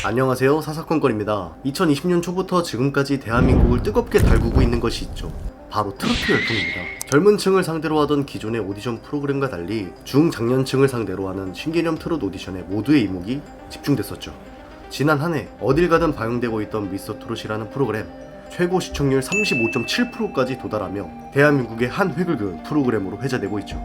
안녕하세요, 사사건건입니다. 2020년 초부터 지금까지 대한민국을 뜨겁게 달구고 있는 것이 있죠. 바로 트로트 열풍입니다. 젊은 층을 상대로 하던 기존의 오디션 프로그램과 달리 중장년층을 상대로 하는 신개념 트로트 오디션에 모두의 이목이 집중됐었죠. 지난 한 해 어딜 가든 방영되고 있던 미스터 트롯이라는 프로그램, 최고 시청률 35.7%까지 도달하며 대한민국의 한 획을 그은 프로그램으로 회자되고 있죠.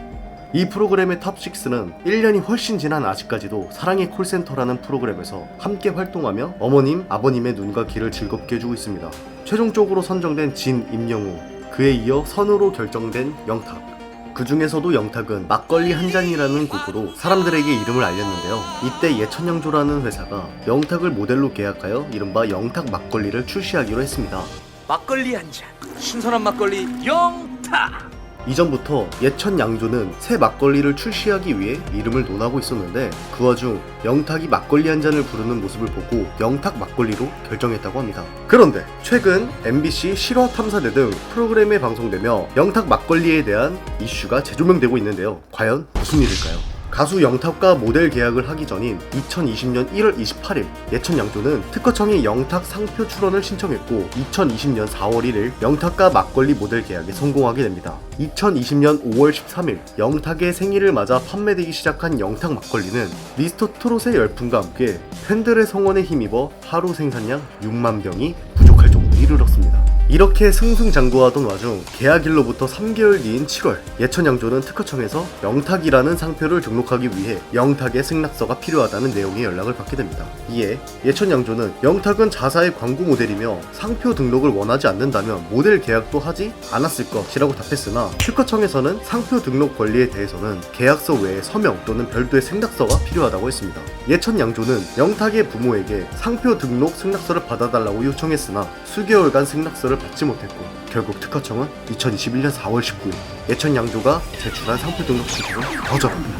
이 프로그램의 탑6는 1년이 훨씬 지난 아직까지도 사랑의 콜센터라는 프로그램에서 함께 활동하며 어머님, 아버님의 눈과 귀를 즐겁게 해주고 있습니다. 최종적으로 선정된 진, 임영웅, 그에 이어 선으로 결정된 영탁. 그 중에서도 영탁은 막걸리 한 잔이라는 곡으로 사람들에게 이름을 알렸는데요. 이때 예천양조라는 회사가 영탁을 모델로 계약하여 이른바 영탁 막걸리를 출시하기로 했습니다. 막걸리 한 잔, 신선한 막걸리 영탁! 이전부터 예천양조는 새 막걸리를 출시하기 위해 이름을 논하고 있었는데 그 와중 영탁이 막걸리 한 잔을 부르는 모습을 보고 영탁 막걸리로 결정했다고 합니다. 그런데 최근 MBC 실화탐사대 등 프로그램에 방송되며 영탁 막걸리에 대한 이슈가 재조명되고 있는데요. 과연 무슨 일일까요? 가수 영탁과 모델 계약을 하기 전인 2020년 1월 28일 예천양조는 특허청에 영탁 상표 출원을 신청했고 2020년 4월 1일 영탁과 막걸리 모델 계약에 성공하게 됩니다. 2020년 5월 13일 영탁의 생일을 맞아 판매되기 시작한 영탁 막걸리는 미스터 트롯의 열풍과 함께 팬들의 성원에 힘입어 하루 생산량 6만 병이 부족할 정도에 이르렀습니다. 이렇게 승승장구하던 와중 계약일로부터 3개월 뒤인 7월 예천양조는 특허청에서 영탁이라는 상표를 등록하기 위해 영탁의 승낙서가 필요하다는 내용의 연락을 받게 됩니다. 이에 예천양조는 영탁은 자사의 광고 모델이며 상표 등록을 원하지 않는다면 모델 계약도 하지 않았을 것이라고 답했으나 특허청에서는 상표 등록 권리에 대해서는 계약서 외에 서명 또는 별도의 승낙서가 필요하다고 했습니다. 예천양조는 영탁의 부모에게 상표 등록 승낙서를 받아달라고 요청했으나 수개월간 승낙서를 받지 못했고 결국 특허청은 2021년 4월 19일 예천양조가 제출한 상표 등록 신청을 거절합니다.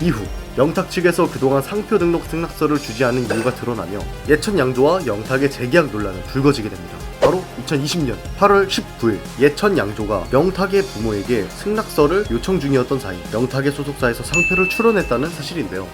이후 영탁 측에서 그동안 상표 등록 승낙서를 주지 않은 이유가 드러나며 예천양조와 영탁의 재계약 논란은 불거지게 됩니다. 바로 2020년 8월 19일 예천양조가 영탁의 부모에게 승낙서를 요청 중이었던 사이 영탁의 소속사에서 상표를 출원했다는 사실인데요.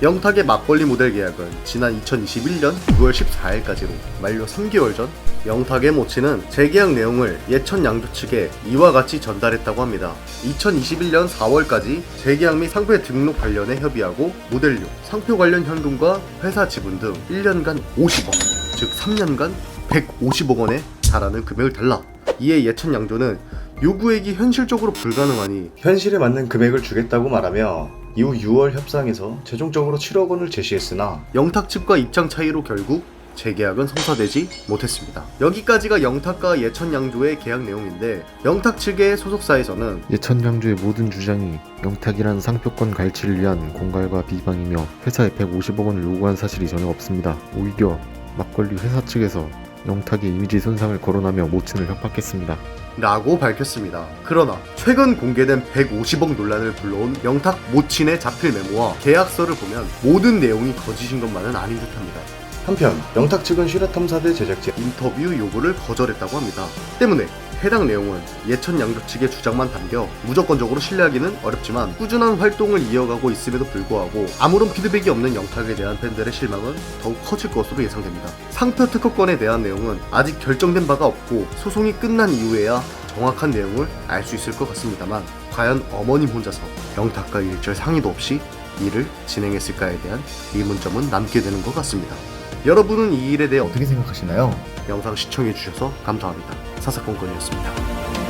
영탁의 막걸리 모델 계약은 지난 2021년 9월 14일까지로 만료 3개월 전 영탁의 모친은 재계약 내용을 예천양조 측에 이와 같이 전달했다고 합니다. 2021년 4월까지 재계약 및 상표 등록 관련에 협의하고 모델료, 상표 관련 현금과 회사 지분 등 1년간 50억, 즉 3년간 150억 원에 달하는 금액을 달라. 이에 예천양조는 요구액이 현실적으로 불가능하니 현실에 맞는 금액을 주겠다고 말하며 이후 6월 협상에서 최종적으로 7억 원을 제시했으나 영탁 측과 입장 차이로 결국 재계약은 성사되지 못했습니다. 여기까지가 영탁과 예천양조의 계약 내용인데 영탁 측의 소속사에서는 예천양조의 모든 주장이 영탁이라는 상표권 갈취를 위한 공갈과 비방이며 회사에 150억 원을 요구한 사실이 전혀 없습니다. 오히려 막걸리 회사 측에서 영탁의 이미지 손상을 거론하며 모친을 협박했습니다. 라고 밝혔습니다. 그러나 최근 공개된 150억 논란을 불러온 영탁 모친의 자필 메모와 계약서를 보면 모든 내용이 거짓인 것만은 아닌 듯합니다. 한편 영탁 측은 실화탐사대 제작진 인터뷰 요구를 거절했다고 합니다. 때문에 해당 내용은 예천양조 측의 주장만 담겨 무조건적으로 신뢰하기는 어렵지만 꾸준한 활동을 이어가고 있음에도 불구하고 아무런 피드백이 없는 영탁에 대한 팬들의 실망은 더욱 커질 것으로 예상됩니다. 상표 특허권에 대한 내용은 아직 결정된 바가 없고 소송이 끝난 이후에야 정확한 내용을 알 수 있을 것 같습니다만 과연 어머님 혼자서 영탁과 일절 상의도 없이 일을 진행했을까에 대한 의문점은 남게 되는 것 같습니다. 여러분은 이 일에 대해 어떻게 생각하시나요? 영상 시청해주셔서 감사합니다. 사사건건이었습니다.